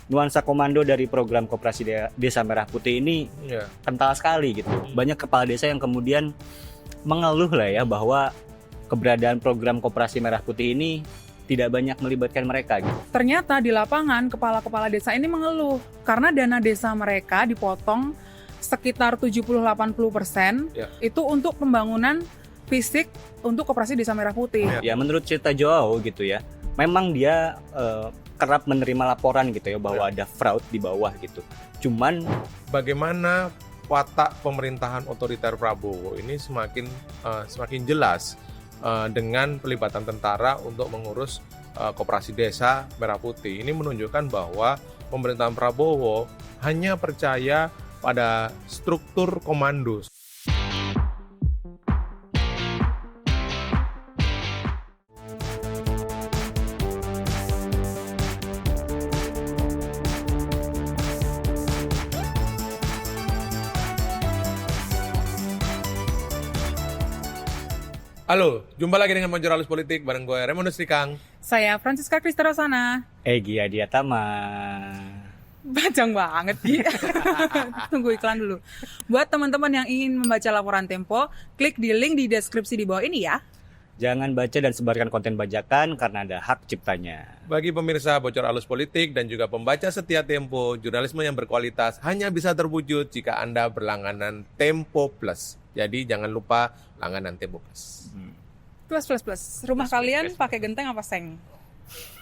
nuansa komando dari program Koperasi Desa Merah Putih ini kental sekali gitu. Banyak kepala desa yang kemudian mengeluh lah ya bahwa keberadaan program Koperasi Merah Putih ini tidak banyak melibatkan mereka gitu. Ternyata di lapangan kepala-kepala desa ini mengeluh karena dana desa mereka dipotong sekitar 70-80% itu untuk pembangunan fisik untuk Koperasi Desa Merah Putih. Ya menurut cerita Joao gitu ya, memang dia kerap menerima laporan gitu ya bahwa ada fraud di bawah gitu. Cuman bagaimana watak pemerintahan otoriter Prabowo ini semakin jelas dengan pelibatan tentara untuk mengurus Koperasi Desa Merah Putih. Ini menunjukkan bahwa pemerintahan Prabowo hanya percaya pada struktur komando. Halo, jumpa lagi dengan Monjuralus Politik bareng gue Raymond Srikang. Saya Francisca Krista Rosana. Egy Adiatama. Bajang banget dia. Tunggu iklan dulu. Buat teman-teman yang ingin membaca laporan Tempo, klik di link di deskripsi di bawah ini ya. Jangan baca dan sebarkan konten bajakan karena ada hak ciptanya. Bagi pemirsa Bocor Alus Politik dan juga pembaca setia Tempo, jurnalisme yang berkualitas hanya bisa terwujud jika Anda berlangganan Tempo Plus. Jadi jangan lupa langganan Tempo Plus. Plus. Rumah kalian pakai genteng apa seng?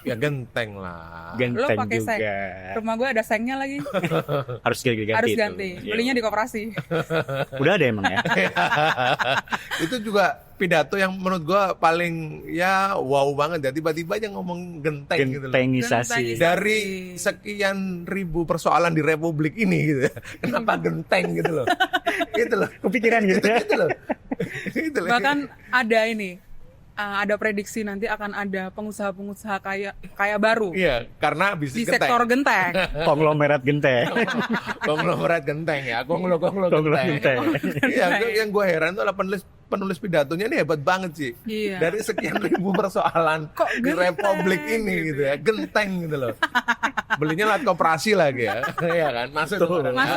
Ya genteng lah. Lo Genteng pakai juga. seng. Rumah gue ada sengnya lagi. Harus ganti. Harus itu. ganti. Iya. Belinya di koperasi. Udah ada emang ya. Itu juga pidato yang menurut gue paling ya wow banget ya. Tiba-tiba aja ngomong genteng gitu loh. Gentengisasi. Dari sekian ribu persoalan di Republik ini gitu ya. Kenapa genteng gitu loh. Gitu loh. Kepikiran gitu ya. Gitu loh. Gitu loh. Bahkan ada ini. Ada prediksi nanti akan ada pengusaha-pengusaha kaya baru Iya, karena bisnis di sektor genteng. Konglomerat genteng. Konglomerat genteng ya, Konglomerat genteng. genteng. Iya, yang gue heran tuh adalah penulis pidatonya ini hebat banget sih. Iya. Dari sekian ribu persoalan Kok di genteng? Republik ini gitu ya, genteng gitu loh. Belinya lewat koperasi lagi ya, iya kan? Masuk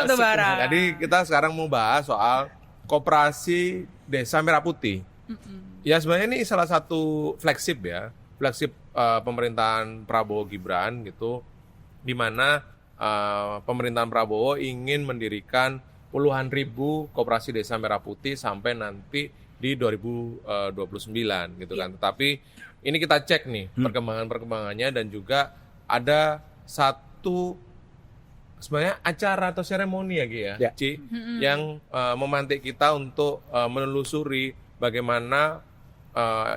tuh barang. Jadi kita sekarang mau bahas soal Koperasi Desa Merah Putih. Ya sebenarnya ini salah satu flagship pemerintahan Prabowo Gibran gitu, di mana pemerintahan Prabowo ingin mendirikan puluhan ribu Koperasi Desa Merah Putih sampai nanti di 2029 gitu kan. Tetapi ini kita cek nih perkembangannya dan juga ada satu sebenarnya acara atau seremoni ya Ci, yang memantik kita untuk menelusuri bagaimana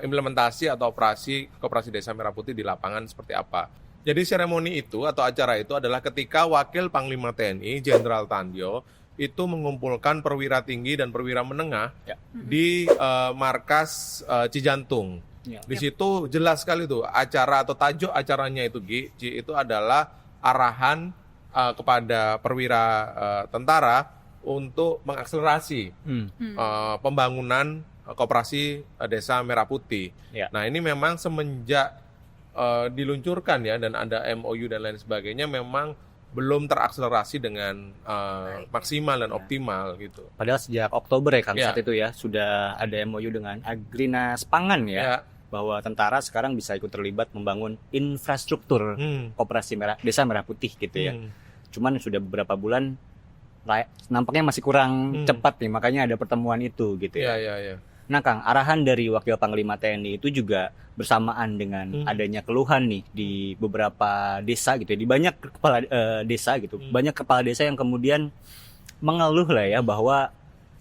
implementasi atau operasi Koperasi Desa Merah Putih di lapangan seperti apa. Jadi seremoni itu atau acara itu adalah ketika Wakil Panglima TNI Jenderal Tandjo itu mengumpulkan perwira tinggi dan perwira menengah di markas Cijantung. Di situ jelas sekali tuh acara atau tajuk acaranya itu itu adalah arahan kepada perwira tentara untuk mengakselerasi pembangunan Koperasi Desa Merah Putih. Nah ini memang semenjak diluncurkan ya dan ada MOU dan lain sebagainya memang belum terakselerasi dengan maksimal dan optimal gitu. Padahal sejak Oktober ya Kang saat itu ya sudah ada MOU dengan Agrinas Pangan ya. Bahwa tentara sekarang bisa ikut terlibat membangun infrastruktur Koperasi Desa Merah Putih gitu ya. Cuman sudah beberapa bulan nampaknya masih kurang cepat nih, makanya ada pertemuan itu gitu ya. Iya. Nah Kang, arahan dari Wakil Panglima TNI itu juga bersamaan dengan adanya keluhan nih di beberapa desa gitu ya, di banyak kepala desa gitu. Banyak kepala desa yang kemudian mengeluh lah ya bahwa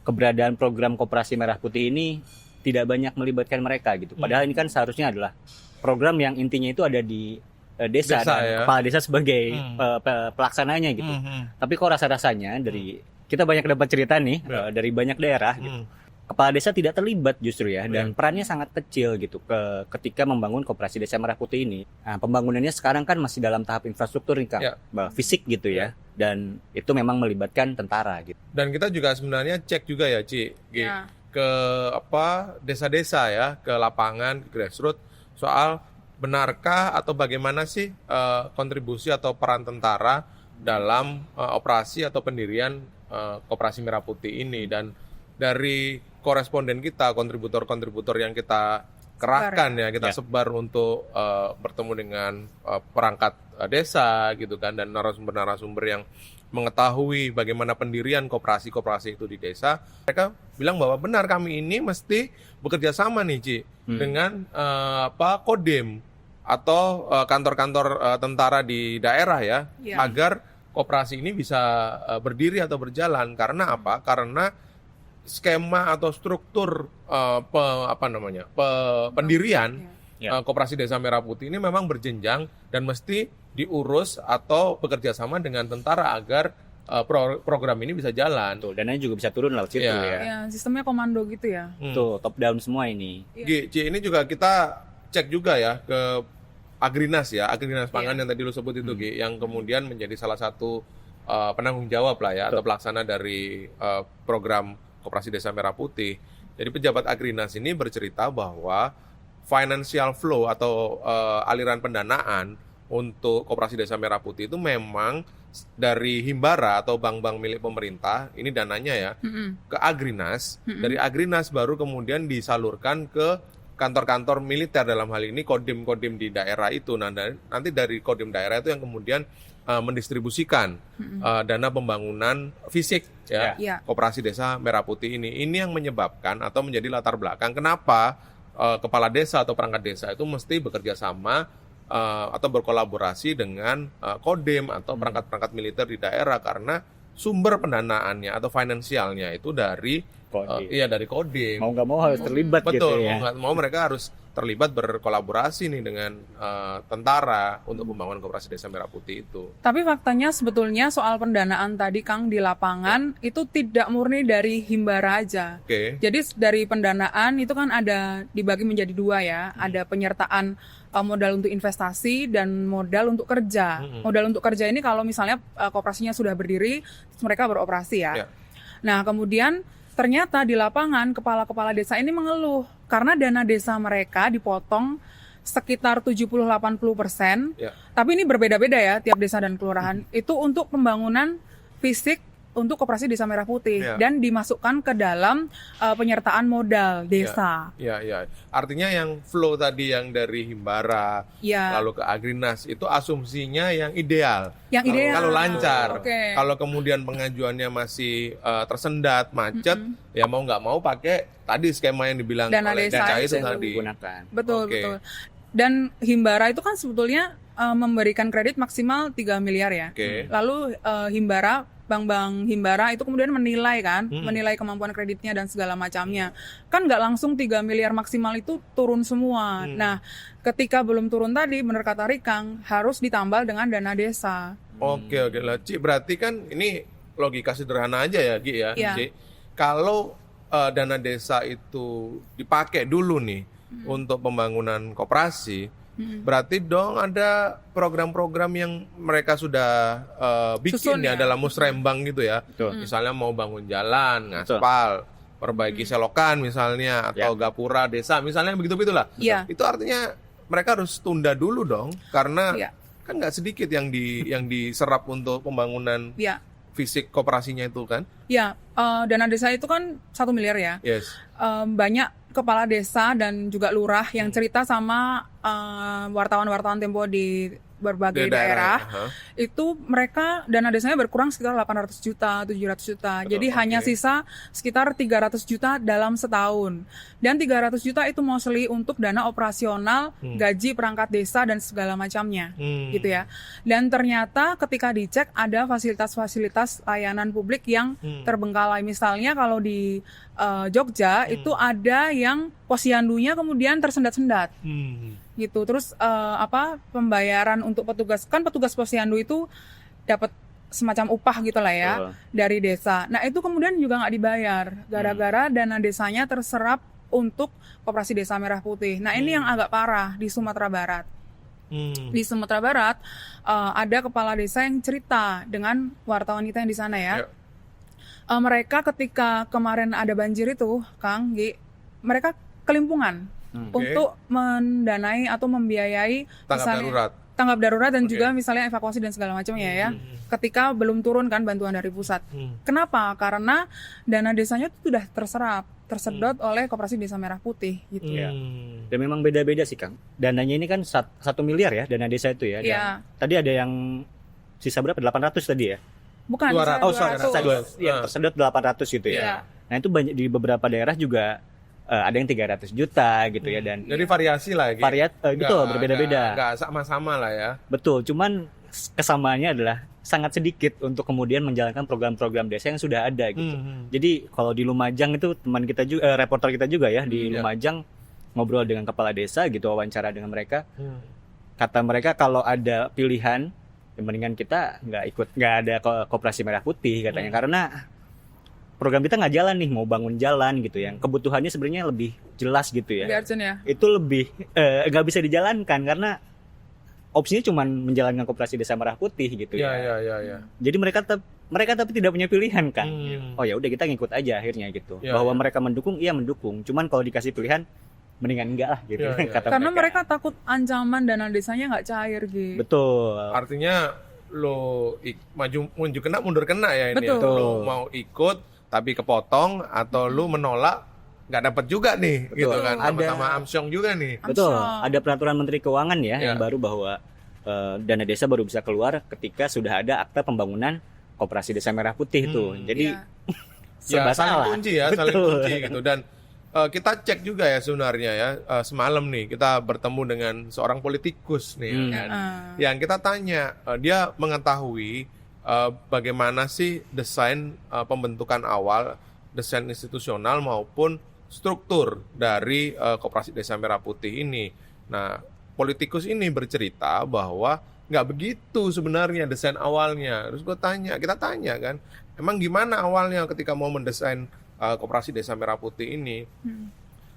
keberadaan program Koperasi Merah Putih ini tidak banyak melibatkan mereka gitu. Padahal ini kan seharusnya adalah program yang intinya itu ada di desa dan kepala desa sebagai pelaksananya gitu. Tapi kok rasa-rasanya dari kita banyak dapat cerita nih dari banyak daerah gitu. Kepala desa tidak terlibat justru ya dan perannya sangat kecil gitu ketika membangun Koperasi Desa Merah Putih ini. Nah, pembangunannya sekarang kan masih dalam tahap infrastruktur nih Kang. Fisik gitu ya. Dan itu memang melibatkan tentara gitu. Dan kita juga sebenarnya cek juga ya Ci ke desa-desa ya, ke lapangan, ke grassroots soal benarkah atau bagaimana sih kontribusi atau peran tentara dalam operasi atau pendirian Koperasi Merah Putih ini? Dan dari koresponden kita, kontributor-kontributor yang kita kerahkan ya, kita sebar untuk bertemu dengan perangkat desa gitu kan, dan narasumber-narasumber yang mengetahui bagaimana pendirian koperasi-koperasi itu di desa. Mereka bilang bahwa benar, kami ini mesti bekerja sama nih Ci, dengan Kodim atau kantor-kantor tentara di daerah ya, agar koperasi ini bisa berdiri atau berjalan. Karena apa? Karena skema atau struktur pendirian Koperasi Desa Merah Putih ini memang berjenjang dan mesti diurus atau bekerja sama dengan tentara agar program ini bisa jalan. Tuh, dananya juga bisa turun lewat situ ya. Ya, sistemnya komando gitu ya. Tuh, top down semua ini. Ci, ini juga kita cek juga ya ke Agrinas ya, Agrinas Pangan yang tadi lu sebut itu Gi, yang kemudian menjadi salah satu penanggung jawab lah ya, atau pelaksana dari program Koperasi Desa Merah Putih. Jadi pejabat Agrinas ini bercerita bahwa financial flow atau aliran pendanaan untuk Koperasi Desa Merah Putih itu memang dari Himbara atau bank-bank milik pemerintah, ini dananya ya, ke Agrinas. Dari Agrinas baru kemudian disalurkan ke kantor-kantor militer, dalam hal ini kodim-kodim di daerah itu. Nah, nanti dari kodim daerah itu yang kemudian mendistribusikan dana pembangunan fisik ya, Koperasi Desa Merah Putih ini. Ini yang menyebabkan atau menjadi latar belakang kenapa kepala desa atau perangkat desa itu mesti bekerja sama atau berkolaborasi dengan Kodim atau perangkat-perangkat militer di daerah, karena sumber pendanaannya atau finansialnya itu dari dari Kodim. Mau nggak mau harus terlibat. Betul, gitu ya. mau nggak mau mereka harus terlibat berkolaborasi nih dengan tentara untuk pembangunan Koperasi Desa Merah Putih itu. Tapi faktanya sebetulnya soal pendanaan tadi Kang di lapangan itu tidak murni dari Himbara aja. Jadi dari pendanaan itu kan ada dibagi menjadi dua ya, ada penyertaan modal untuk investasi dan modal untuk kerja. Modal untuk kerja ini kalau misalnya koperasinya sudah berdiri, mereka beroperasi ya. Nah, kemudian ternyata di lapangan kepala-kepala desa ini mengeluh karena dana desa mereka dipotong sekitar 70-80%. Tapi ini berbeda-beda ya tiap desa dan kelurahan. Itu untuk pembangunan fisik untuk Koperasi Desa Merah Putih dan dimasukkan ke dalam penyertaan modal desa. Artinya yang flow tadi yang dari Himbara lalu ke Agrinas itu asumsinya yang ideal. Kalau lancar. Kalau kemudian pengajuannya masih tersendat, macet, ya mau nggak mau pakai tadi skema yang dibilang dana oleh desa itu tadi. Betul. Dan Himbara itu kan sebetulnya memberikan kredit maksimal 3 miliar ya. Lalu bank-bank Himbara itu kemudian menilai kemampuan kreditnya dan segala macamnya. Kan nggak langsung 3 miliar maksimal itu turun semua. Nah, ketika belum turun tadi, benar kata Rikang, harus ditambal dengan dana desa. Oke lah, Ci. Berarti kan ini logika sederhana aja ya, Gi ya. Ci. Kalau dana desa itu dipakai dulu nih untuk pembangunan koperasi, berarti dong ada program-program yang mereka sudah bikin ya dalam musrembang gitu ya. Misalnya mau bangun jalan, ngaspal, perbaiki selokan misalnya, atau gapura desa misalnya, begitu-begitulah. Itu artinya mereka harus tunda dulu dong, karena kan nggak sedikit yang diserap untuk pembangunan fisik koperasinya itu kan. Dana desa itu kan 1 miliar ya. Banyak kepala desa dan juga lurah yang cerita sama wartawan-wartawan Tempo di berbagai daerah. Itu mereka dana desanya berkurang sekitar 800 juta, 700 juta. Jadi hanya sisa sekitar 300 juta dalam setahun. Dan 300 juta itu mostly untuk dana operasional, gaji perangkat desa dan segala macamnya. Gitu ya. Dan ternyata ketika dicek ada fasilitas-fasilitas layanan publik yang terbengkalai. Misalnya kalau di Jogja itu ada yang posyandunya kemudian tersendat-sendat. Gitu. Terus pembayaran untuk petugas posyandu itu dapat semacam upah gitulah ya dari desa. Nah, itu kemudian juga nggak dibayar gara-gara dana desanya terserap untuk Koperasi Desa Merah Putih. Nah, ini yang agak parah di Sumatera Barat. Di Sumatera Barat ada kepala desa yang cerita dengan wartawan kita yang di sana ya. Mereka ketika kemarin ada banjir itu, Kang Gi, mereka kelimpungan. untuk mendanai atau membiayai tanggap darurat dan juga misalnya evakuasi dan segala macamnya ya. Ketika belum turun kan bantuan dari pusat. Kenapa? Karena dana desanya itu sudah tersedot oleh Koperasi Desa Merah Putih gitu. Dan memang beda-beda sih Kang. Dananya ini kan 1 miliar ya dana desa itu ya. Dan tadi ada yang sisa berapa? 800 tadi ya? Bukan, 200. Yang tersedot 800 gitu ya. Nah itu banyak di beberapa daerah juga ada yang 300 juta gitu ya. Dan jadi variasi lah. Betul, berbeda-beda. Nggak sama-sama lah ya. Betul, cuman kesamaannya adalah sangat sedikit untuk kemudian menjalankan program-program desa yang sudah ada gitu. Jadi kalau di Lumajang itu teman kita juga, reporter kita juga ya di Lumajang ngobrol dengan kepala desa gitu, wawancara dengan mereka. Kata mereka kalau ada pilihan, mendingan kita nggak ada Koperasi Merah Putih katanya, karena program kita nggak jalan nih, mau bangun jalan gitu yang kebutuhannya sebenarnya lebih jelas gitu ya. Itu lebih nggak bisa dijalankan karena opsinya cuma menjalankan Koperasi Desa Merah Putih gitu ya. Jadi mereka tapi tidak punya pilihan kan. Oh ya udah kita ngikut aja akhirnya gitu. Bahwa mereka mendukung, iya mendukung. Cuman kalau dikasih pilihan mendingan enggak lah gitu. Karena mereka takut ancaman dana desanya nggak cair gitu. Betul. Artinya lo maju kena mundur kena ya ini. Betul. Lo mau ikut tapi kepotong atau lu menolak nggak dapat juga nih. Betul. Gitu kan, sama-sama amsyong juga nih. Betul, ada peraturan Menteri Keuangan ya yang baru bahwa dana desa baru bisa keluar ketika sudah ada akta pembangunan Koperasi Desa Merah Putih itu. Jadi serba salah. Saling kunci ya, saling kunci gitu. Dan kita cek juga ya sebenarnya ya, semalam nih kita bertemu dengan seorang politikus nih kan, yang kita tanya, dia mengetahui bagaimana sih desain pembentukan awal, desain institusional maupun struktur dari Koperasi Desa Merah Putih ini. Nah, politikus ini bercerita bahwa nggak begitu sebenarnya desain awalnya. Terus kita tanya kan, emang gimana awalnya ketika mau mendesain Koperasi Desa Merah Putih ini?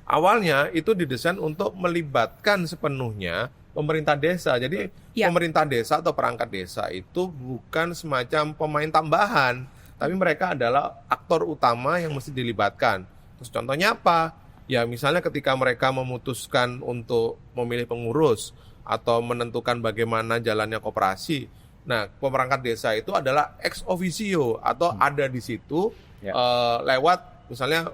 Awalnya itu didesain untuk melibatkan sepenuhnya pemerintah desa. Jadi pemerintah desa atau perangkat desa itu bukan semacam pemain tambahan, tapi mereka adalah aktor utama yang mesti dilibatkan. Terus contohnya apa? Ya misalnya ketika mereka memutuskan untuk memilih pengurus atau menentukan bagaimana jalannya koperasi. Nah, perangkat desa itu adalah ex officio atau ada di situ lewat misalnya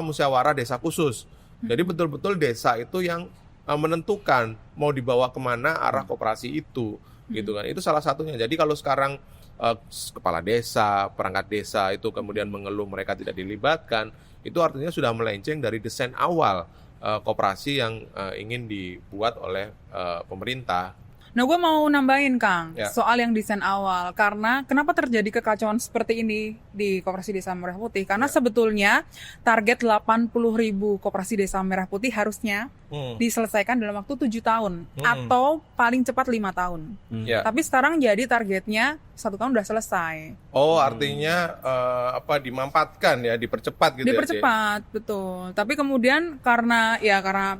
musyawarah desa khusus. Jadi betul-betul desa itu yang menentukan mau dibawa kemana arah koperasi itu, gitu kan. Itu salah satunya. Jadi kalau sekarang kepala desa, perangkat desa itu kemudian mengeluh mereka tidak dilibatkan, itu artinya sudah melenceng dari desain awal koperasi yang ingin dibuat oleh pemerintah. Nah, gue mau nambahin Kang soal yang desain awal, karena kenapa terjadi kekacauan seperti ini di Koperasi Desa Merah Putih? Karena sebetulnya target 80.000 Koperasi Desa Merah Putih harusnya diselesaikan dalam waktu 7 tahun atau paling cepat 5 tahun. Tapi sekarang jadi targetnya 1 tahun udah selesai. Oh, artinya dimampatkan ya, dipercepat gitu. Dipercepat, betul. Tapi kemudian karena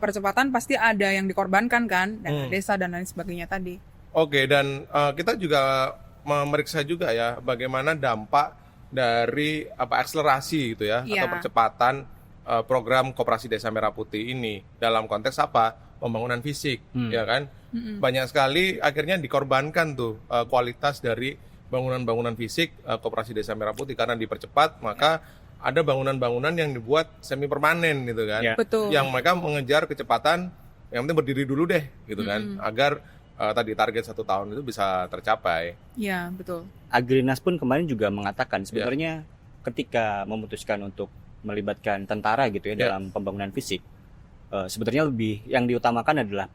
percepatan pasti ada yang dikorbankan kan, dana desa dan lain sebagainya tadi. Oke, dan kita juga memeriksa juga ya bagaimana dampak dari akselerasi gitu ya atau percepatan program Koperasi Desa Merah Putih ini dalam konteks apa? Pembangunan fisik, ya kan? Banyak sekali akhirnya dikorbankan tuh kualitas dari bangunan-bangunan fisik Koperasi Desa Merah Putih karena dipercepat, maka ada bangunan-bangunan yang dibuat semi permanen gitu kan. Betul. Yang mereka mengejar kecepatan yang penting berdiri dulu deh gitu kan, agar tadi target 1 tahun itu bisa tercapai. Iya, betul. Agrinas pun kemarin juga mengatakan sebenarnya ketika memutuskan untuk melibatkan tentara gitu ya dalam pembangunan fisik, sebetulnya lebih yang diutamakan adalah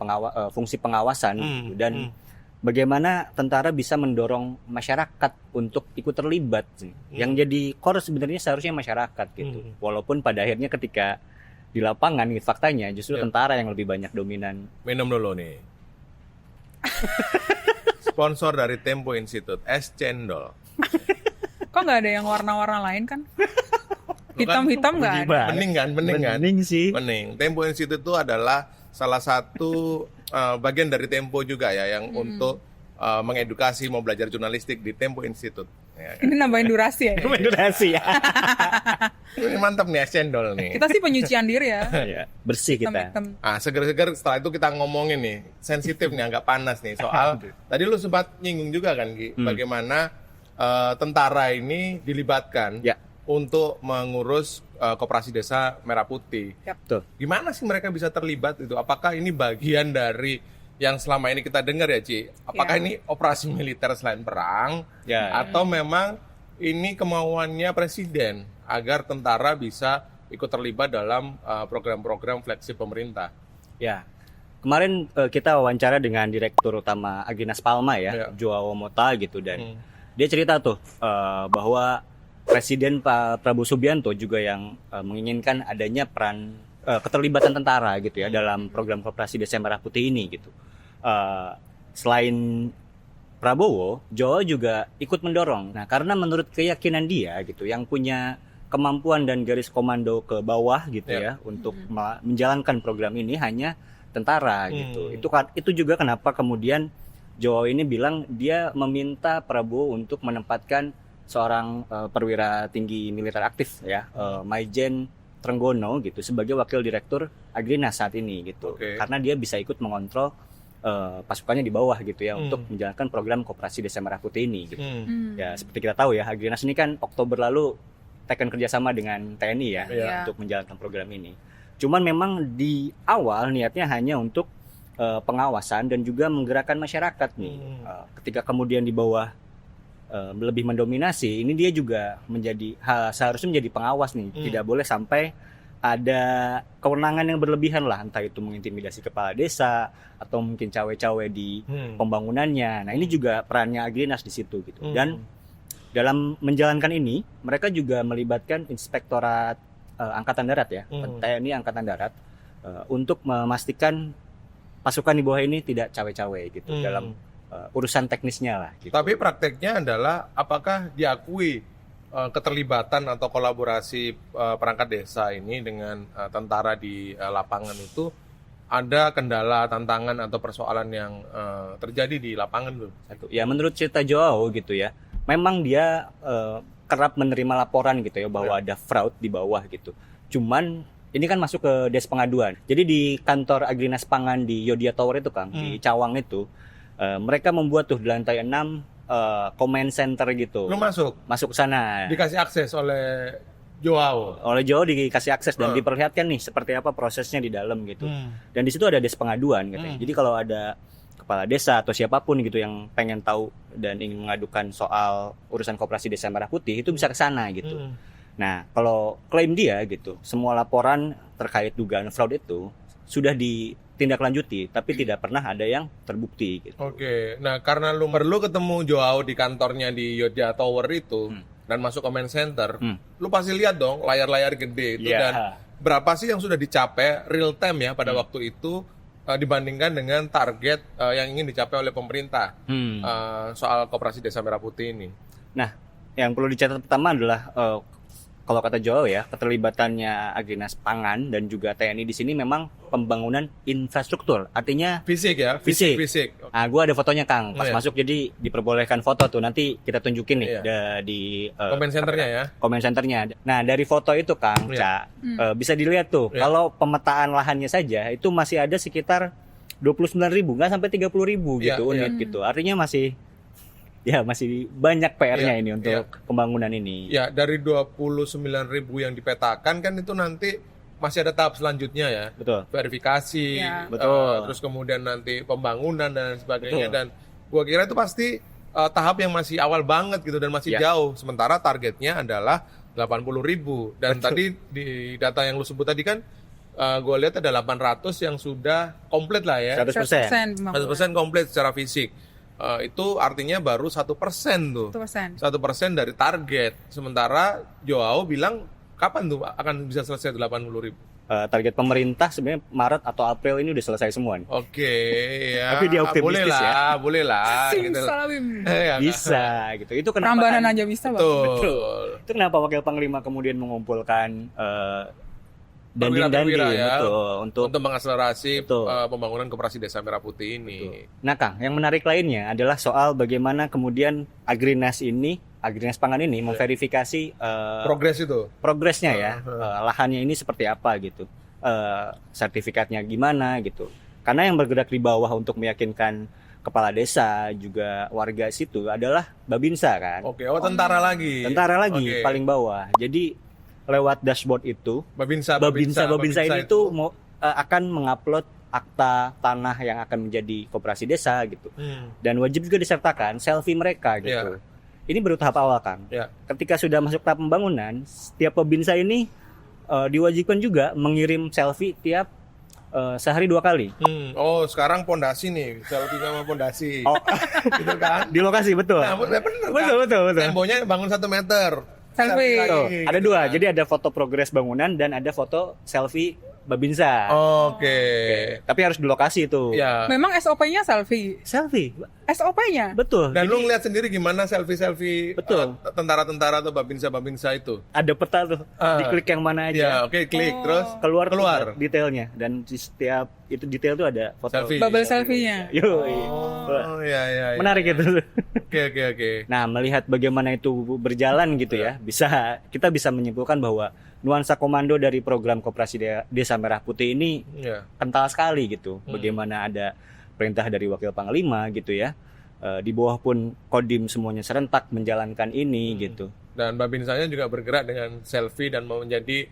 fungsi pengawasan dan bagaimana tentara bisa mendorong masyarakat untuk ikut terlibat. Yang jadi core sebenarnya seharusnya masyarakat gitu. Walaupun pada akhirnya ketika di lapangan gitu, faktanya justru tentara yang lebih banyak dominan. Minum dulu nih. Sponsor dari Tempo Institute, es cendol. Kok nggak ada yang warna-warna lain kan? Hitam-hitam nggak ada. Bening kan? Bening sih. Bening. Tempo Institute itu adalah salah satu bagian dari Tempo juga ya, yang untuk mengedukasi, mau belajar jurnalistik di Tempo Institute. Ya, kan? Ini nambahin durasi ya. Durasi ya. Ini mantap nih es cendol nih. Kita sih penyucian diri ya. Ya, bersih kita. Seger-seger setelah itu kita ngomongin nih, sensitif nih, agak panas nih soal tadi lu sempat nyinggung juga kan Gi, bagaimana tentara ini dilibatkan untuk mengurus koperasi desa Merah Putih. Betul. Gimana sih mereka bisa terlibat itu? Apakah ini bagian dari yang selama ini kita dengar ya Ci? Apakah ini operasi militer selain perang? Atau memang ini kemauannya presiden agar tentara bisa ikut terlibat dalam program-program flagship pemerintah? Ya, kemarin kita wawancara dengan Direktur Utama Agrinas Palma ya, Joao Mota gitu, dan dia cerita tuh bahwa Presiden Pak Prabowo Subianto juga yang menginginkan adanya peran keterlibatan tentara gitu ya dalam program koperasi Desa Merah Putih ini gitu. Selain Prabowo, Joao juga ikut mendorong. Nah, karena menurut keyakinan dia gitu, yang punya kemampuan dan garis komando ke bawah gitu ya untuk menjalankan program ini hanya tentara gitu. Itu juga kenapa kemudian Joao ini bilang dia meminta Prabowo untuk menempatkan seorang perwira tinggi militer aktif ya, Maijen Trenggono gitu sebagai wakil direktur Agrinas saat ini gitu. Karena dia bisa ikut mengontrol pasukannya di bawah gitu ya untuk menjalankan program koperasi Desa Merah Putih ini gitu. Ya seperti kita tahu ya, Agrinas ini kan Oktober lalu tekan kerjasama dengan TNI ya untuk menjalankan program ini. Cuman memang di awal niatnya hanya untuk pengawasan dan juga menggerakkan masyarakat nih. Ketika kemudian di bawah lebih mendominasi, ini dia juga seharusnya menjadi pengawas nih. Tidak boleh sampai ada kewenangan yang berlebihan lah, entah itu mengintimidasi kepala desa atau mungkin cawe-cawe di pembangunannya. Nah, ini juga perannya Agrinas di situ gitu. Dan dalam menjalankan ini, mereka juga melibatkan Inspektorat Angkatan Darat ya, TNI Angkatan Darat untuk memastikan pasukan di bawah ini tidak cawe-cawe gitu dalam urusan teknisnya lah gitu. Tapi prakteknya adalah apakah diakui keterlibatan atau kolaborasi perangkat desa ini dengan tentara di lapangan itu ada kendala, tantangan atau persoalan yang terjadi di lapangan tuh? Ya menurut cerita Joao gitu ya, memang dia kerap menerima laporan gitu ya bahwa ada fraud di bawah gitu. Cuman ini kan masuk ke des pengaduan. Jadi di kantor Agrinas Pangan di Yodia Tower itu Kang, di Cawang itu, mereka membuat tuh di lantai 6 comment center gitu. Lu masuk ke sana. Dikasih akses oleh Joao. Oleh Joao dikasih akses dan diperlihatkan nih seperti apa prosesnya di dalam gitu. Dan di situ ada des pengaduan katanya. Jadi kalau ada kepala desa atau siapapun gitu yang pengen tahu dan ingin mengadukan soal urusan koperasi Desa Merah Putih itu bisa ke sana gitu. Nah, kalau klaim dia gitu, semua laporan terkait dugaan fraud itu sudah ditindaklanjuti, tapi tidak pernah ada yang terbukti gitu. Nah karena lu perlu ketemu Joao di kantornya di Yodia Tower itu dan masuk comment center, lu pasti lihat dong layar-layar gede itu dan berapa sih yang sudah dicapai real time ya pada waktu itu dibandingkan dengan target yang ingin dicapai oleh pemerintah soal koperasi Desa Merah Putih ini. Nah, yang perlu dicatat pertama adalah kalau kata Joao ya, keterlibatannya Agrinas Pangan dan juga TNI di sini memang pembangunan infrastruktur. Artinya fisik ya, fisik. Nah, gue ada fotonya Kang, pas masuk jadi diperbolehkan foto tuh, nanti kita tunjukin nih di comment centernya ya. Comment centernya. Nah, dari foto itu Kang, bisa dilihat tuh, kalau pemetaan lahannya saja itu masih ada sekitar 29.000, nggak sampai 30.000 gitu unit gitu. Artinya masih banyak PR-nya ini untuk pembangunan ini. Ya, dari 29.000 yang dipetakan kan itu nanti masih ada tahap selanjutnya ya. Betul. Verifikasi, betul. Terus kemudian nanti pembangunan dan sebagainya. Betul. Dan gua kira itu pasti tahap yang masih awal banget gitu dan masih jauh. Sementara targetnya adalah 80.000. Dan tadi di data yang lu sebut tadi kan gua lihat ada 800 yang sudah komplit lah ya. 100% komplit secara fisik. Itu artinya baru 1% tuh. 1% dari target. Sementara Joao bilang kapan tuh akan bisa selesai 80.000? Target pemerintah sebenarnya Maret atau April ini udah selesai semua nih. Ya. Tapi dia optimistis boleh lah. Gitu. Bisa gitu. Itu kenapa? Rambanan aja bisa, Bang. Betul. Itu kenapa Wakil Panglima kemudian mengumpulkan perwira-perwira ya, betul untuk mengakselerasi betul. Pembangunan Koperasi Desa Merah Putih ini. Betul. Nah, Kang, yang menarik lainnya adalah soal bagaimana kemudian Agrinas pangan ini memverifikasi progresnya ya, lahannya ini seperti apa gitu, sertifikatnya gimana gitu. Karena yang bergerak di bawah untuk meyakinkan kepala desa juga warga situ adalah Babinsa kan. Oke, tentara lagi. Oke. Paling bawah. Jadi lewat dashboard itu Babinsa ini tuh akan mengupload akta tanah yang akan menjadi koperasi desa gitu. Dan wajib juga disertakan selfie mereka gitu. Ini baru tahap awal kan. Ketika sudah masuk tahap pembangunan, setiap Babinsa ini diwajibkan juga mengirim selfie tiap sehari 2 kali. Sekarang pondasi nih, selfie sama pondasi. Gitu kan? Di lokasi betul. Nah, bener Betul. Temboknya bangun 1 meter. Selfie. Ada 2. Jadi ada foto progres bangunan dan ada foto selfie Babinsa. Oke. Tapi harus di lokasi itu. Ya. Memang SOP-nya selfie. SOP-nya. Betul. Dan lu ngeliat sendiri gimana selfie betul. Tentara-tentara atau babinsa itu. Ada peta tuh. Diklik yang mana aja. Ya, klik terus keluar detailnya dan di setiap itu detail tuh ada foto selfie. Bubble selfie-nya. Iya. Menarik itu. Oke. Nah, melihat bagaimana itu berjalan gitu ya, kita bisa menyimpulkan bahwa nuansa komando dari program Koperasi Desa Merah Putih ini kental sekali gitu. Bagaimana ada perintah dari Wakil Panglima gitu ya. Di bawah pun Kodim semuanya serentak menjalankan ini gitu. Dan Babinsanya juga bergerak dengan selfie dan mau menjadi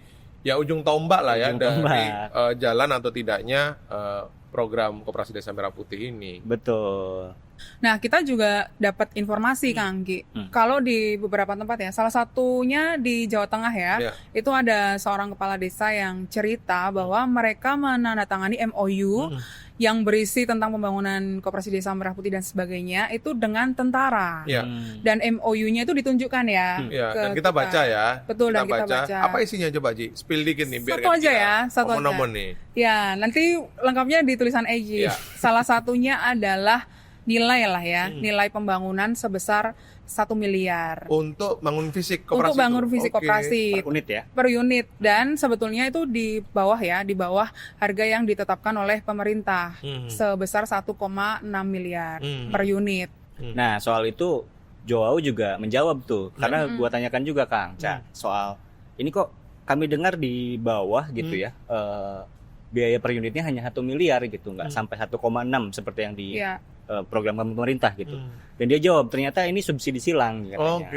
ujung tombak lah dari jalan atau tidaknya program Koperasi Desa Merah Putih ini. Betul. Nah, kita juga dapat informasi Kang Anggi. Kalau di beberapa tempat ya, salah satunya di Jawa Tengah ya, itu ada seorang kepala desa yang cerita bahwa mereka menandatangani MOU yang berisi tentang pembangunan Koperasi Desa Merah Putih dan sebagainya itu dengan tentara. Dan MOU-nya itu ditunjukkan ya. Dan kita baca ya. Betul, dan kita baca. Apa isinya coba Ji? Spill dikit nih biar satu aja ya, satu aja. Nih. Ya, nanti lengkapnya di tulisan Egy. Salah satunya adalah nilai lah ya, nilai pembangunan sebesar 1 miliar. Untuk bangun fisik koperasi. Untuk bangun fisik koperasi. Per unit ya? Per unit. Dan sebetulnya itu di bawah harga yang ditetapkan oleh pemerintah. Sebesar 1,6 miliar per unit. Nah, soal itu Joao juga menjawab tuh. Karena gua tanyakan juga Kang, soal ini kok kami dengar di bawah gitu ya. Biaya per unitnya hanya 1 miliar gitu, nggak sampai 1,6 seperti yang di program pemerintah gitu. Dan dia jawab ternyata ini subsidi silang katanya.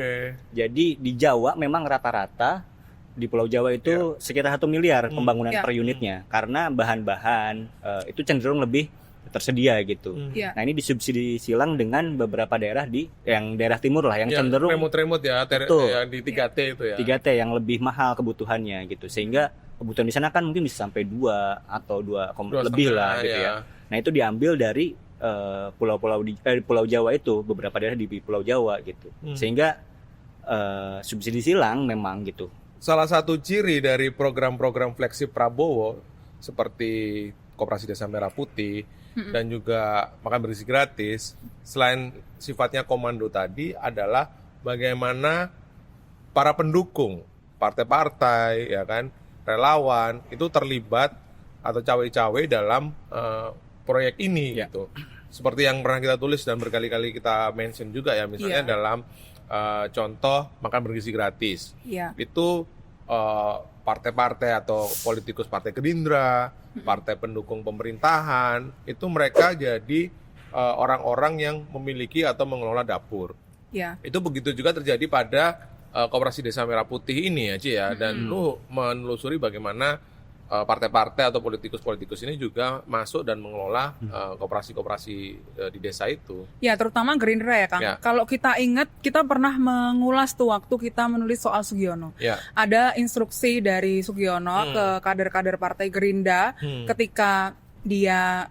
Jadi di Jawa memang rata-rata di Pulau Jawa itu sekitar 1 miliar pembangunan per unitnya karena bahan-bahan itu cenderung lebih tersedia gitu. Nah, ini disubsidi silang dengan beberapa daerah yang daerah timur lah yang cenderung remote ya, yang di 3T itu ya. 3T yang lebih mahal kebutuhannya gitu. Sehingga kebutuhan di sana kan mungkin bisa sampai 2 atau 2 lebih lah gitu ya. Nah, itu diambil dari Pulau Jawa itu, beberapa daerah di Pulau Jawa gitu. Sehingga subsidi silang memang gitu. Salah satu ciri dari program-program flagship Prabowo seperti Koperasi Desa Merah Putih dan juga makan bergizi gratis, selain sifatnya komando tadi adalah bagaimana para pendukung partai-partai ya kan, relawan itu terlibat atau cawe-cawe dalam proyek ini gitu. Seperti yang pernah kita tulis dan berkali-kali kita mention juga ya, misalnya dalam contoh makan bergizi gratis. Itu partai-partai atau politikus partai Gerindra, partai pendukung pemerintahan, itu mereka jadi orang-orang yang memiliki atau mengelola dapur. Itu begitu juga terjadi pada Koperasi Desa Merah Putih ini ya, Ci ya. Dan lu menelusuri bagaimana partai-partai atau politikus-politikus ini juga masuk dan mengelola koperasi-koperasi di desa itu. Ya, terutama Gerindra ya, Kang. Kalau kita ingat, kita pernah mengulas tuh waktu kita menulis soal Sugiono. Ada instruksi dari Sugiono ke kader-kader partai Gerindra ketika dia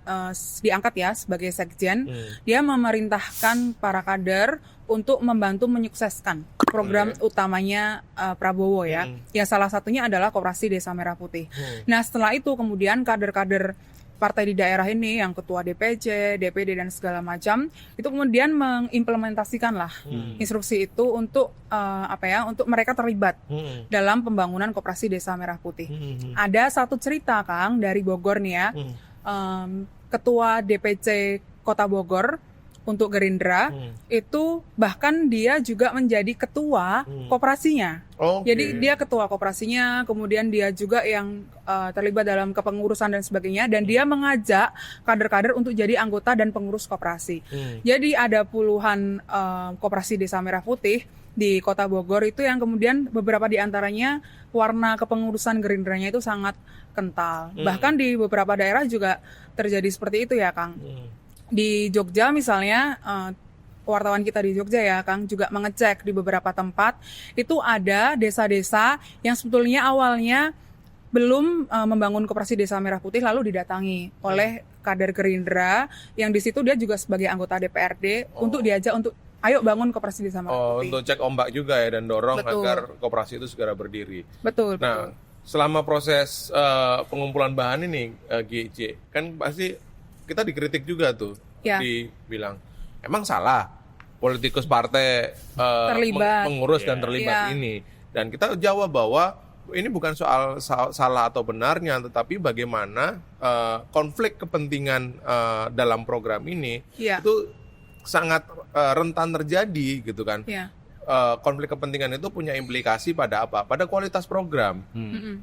diangkat ya sebagai sekjen, dia memerintahkan para kader untuk membantu menyukseskan program utamanya Prabowo ya. Ya salah satunya adalah Koperasi Desa Merah Putih. Nah, setelah itu kemudian kader-kader partai di daerah ini, yang ketua DPC, DPD dan segala macam, itu kemudian mengimplementasikan lah instruksi itu untuk untuk mereka terlibat dalam pembangunan koperasi Desa Merah Putih. Ada satu cerita Kang dari Bogor nih ya, ketua DPC Kota Bogor untuk Gerindra itu bahkan dia juga menjadi ketua koperasinya. Jadi dia ketua koperasinya, kemudian dia juga yang terlibat dalam kepengurusan dan sebagainya, dan dia mengajak kader-kader untuk jadi anggota dan pengurus koperasi. Jadi ada puluhan koperasi Desa Merah Putih di Kota Bogor itu yang kemudian beberapa di antaranya warna kepengurusan Gerindranya itu sangat kental. Bahkan di beberapa daerah juga terjadi seperti itu ya Kang. Di Jogja misalnya, wartawan kita di Jogja ya Kang juga mengecek di beberapa tempat itu ada desa-desa yang sebetulnya awalnya belum membangun koperasi Desa Merah Putih lalu didatangi oleh kader Gerindra yang di situ dia juga sebagai anggota DPRD untuk diajak untuk ayo bangun koperasi Desa Merah Putih. Untuk cek ombak juga ya dan dorong Betul. agar koperasi itu segera berdiri. Betul. Nah, selama proses pengumpulan bahan ini GC kan pasti kita dikritik juga tuh, dibilang emang salah politikus partai mengurus dan terlibat ini, dan kita jawab bahwa ini bukan soal salah atau benarnya, tetapi bagaimana konflik kepentingan dalam program ini itu sangat rentan terjadi gitu kan. Konflik kepentingan itu punya implikasi pada apa? Pada kualitas program.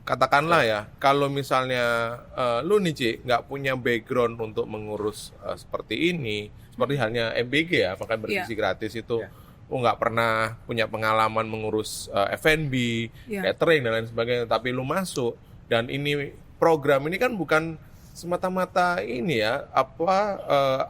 Katakanlah ya, kalau misalnya lu nih Ci, nggak punya background untuk mengurus seperti ini, seperti halnya MBG ya, makan bergizi gratis itu, nggak pernah punya pengalaman mengurus F&B, catering dan lain sebagainya, tapi lu masuk, dan ini program ini kan bukan semata-mata ini ya,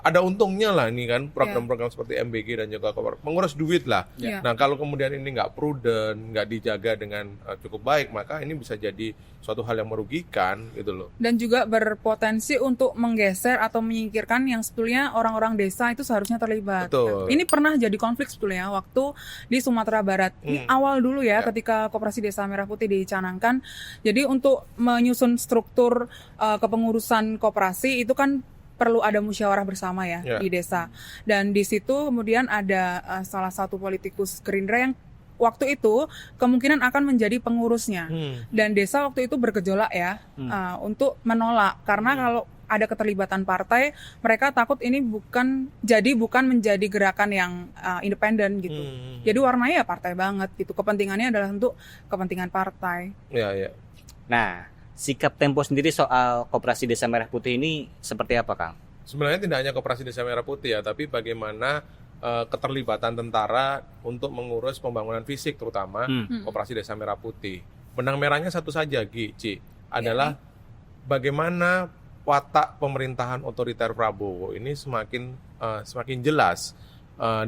ada untungnya lah ini kan program-program seperti MBG dan juga mengurus duit lah. Nah kalau kemudian ini nggak prudent, nggak dijaga dengan cukup baik, maka ini bisa jadi suatu hal yang merugikan gitu loh. Dan juga berpotensi untuk menggeser atau menyingkirkan yang sebetulnya orang-orang desa itu seharusnya terlibat. Betul. Ini pernah jadi konflik sebetulnya waktu di Sumatera Barat. Ini awal dulu ya ketika koperasi Desa Merah Putih dicanangkan. Jadi untuk menyusun struktur kepengurusan koperasi itu kan perlu ada musyawarah bersama ya di desa. Dan di situ kemudian ada salah satu politikus Gerindra yang waktu itu kemungkinan akan menjadi pengurusnya. Dan desa waktu itu bergejolak ya untuk menolak karena kalau ada keterlibatan partai, mereka takut ini bukan menjadi gerakan yang independen gitu. Jadi warnanya ya partai banget gitu. Kepentingannya adalah untuk kepentingan partai. Iya. Nah, sikap Tempo sendiri soal koperasi Desa Merah Putih ini seperti apa, Kang? Sebenarnya tidak hanya koperasi Desa Merah Putih ya, tapi bagaimana keterlibatan tentara untuk mengurus pembangunan fisik terutama koperasi Desa Merah Putih. Benang merahnya satu saja, Ci, adalah bagaimana watak pemerintahan otoriter Prabowo ini semakin jelas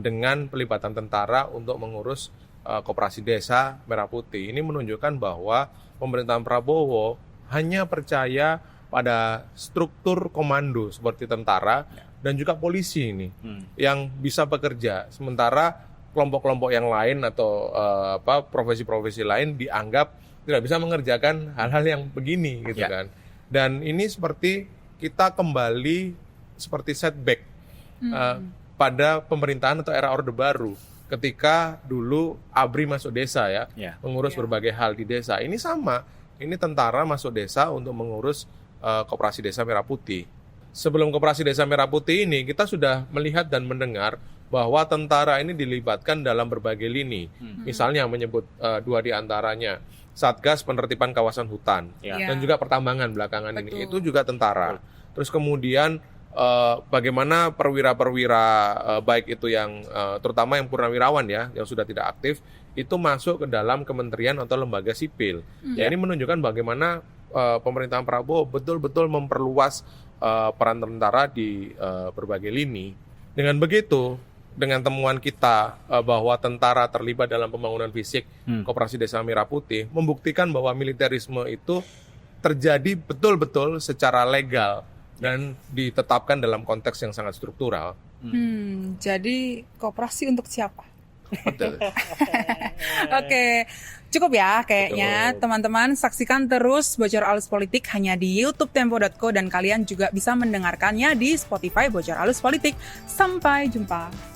dengan pelibatan tentara untuk mengurus koperasi Desa Merah Putih. Ini menunjukkan bahwa pemerintahan Prabowo hanya percaya pada struktur komando seperti tentara dan juga polisi ini yang bisa bekerja, sementara kelompok-kelompok yang lain atau profesi-profesi lain dianggap tidak bisa mengerjakan hal-hal yang begini gitu kan. Dan ini seperti kita kembali seperti setback pada pemerintahan atau era Orde Baru ketika dulu ABRI masuk desa mengurus berbagai hal di desa. Ini sama, ini tentara masuk desa untuk mengurus koperasi Desa Merah Putih. Sebelum koperasi Desa Merah Putih ini, kita sudah melihat dan mendengar bahwa tentara ini dilibatkan dalam berbagai lini. Misalnya menyebut dua di antaranya, Satgas Penertiban Kawasan Hutan dan juga pertambangan belakangan ini, itu juga tentara. Terus kemudian bagaimana perwira-perwira baik itu yang terutama yang purnawirawan yang sudah tidak aktif, itu masuk ke dalam kementerian atau lembaga sipil. Ini menunjukkan bagaimana pemerintahan Prabowo betul-betul memperluas peran tentara di berbagai lini. Dengan begitu, dengan temuan kita bahwa tentara terlibat dalam pembangunan fisik koperasi Desa Merah Putih, membuktikan bahwa militerisme itu terjadi betul-betul secara legal dan ditetapkan dalam konteks yang sangat struktural. Jadi koperasi untuk siapa? Betul. Oke, cukup ya kayaknya. Teman-teman, saksikan terus Bocor Alus Politik hanya di YouTube Tempo.co dan kalian juga bisa mendengarkannya di Spotify Bocor Alus Politik. Sampai jumpa.